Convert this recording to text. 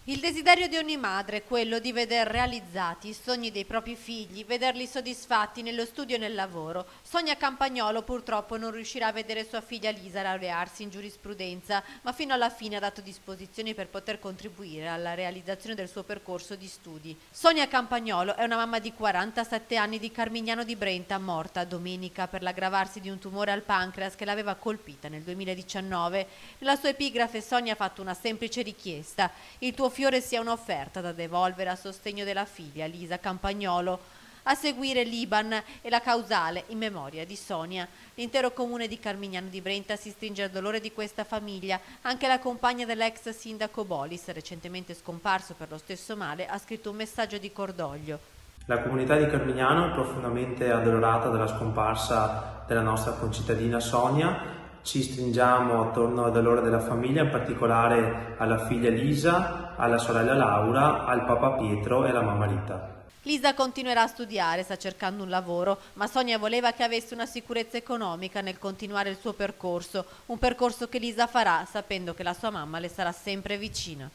Il desiderio di ogni madre è quello di veder realizzati i sogni dei propri figli, vederli soddisfatti nello studio e nel lavoro. Sonia Campagnolo purtroppo non riuscirà a vedere sua figlia Lisa laurearsi in giurisprudenza, ma fino alla fine ha dato disposizioni per poter contribuire alla realizzazione del suo percorso di studi. Sonia Campagnolo è una mamma di 47 anni di Carmignano di Brenta, morta domenica per l'aggravarsi di un tumore al pancreas che l'aveva colpita nel 2019. Nella sua epigrafe Sonia ha fatto una semplice richiesta: il tuo fiore sia un'offerta da devolvere a sostegno della figlia Lisa Campagnolo. A seguire l'Iban e la causale in memoria di Sonia. L'intero comune di Carmignano di Brenta si stringe al dolore di questa famiglia. Anche la compagna dell'ex sindaco Bolis, recentemente scomparso per lo stesso male, ha scritto un messaggio di cordoglio. La comunità di Carmignano è profondamente addolorata dalla scomparsa della nostra concittadina Sonia. Ci stringiamo attorno al dolore della famiglia, in particolare alla figlia Lisa, alla sorella Laura, al papà Pietro e alla mamma Rita. Lisa continuerà a studiare, sta cercando un lavoro, ma Sonia voleva che avesse una sicurezza economica nel continuare il suo percorso, un percorso che Lisa farà sapendo che la sua mamma le sarà sempre vicina.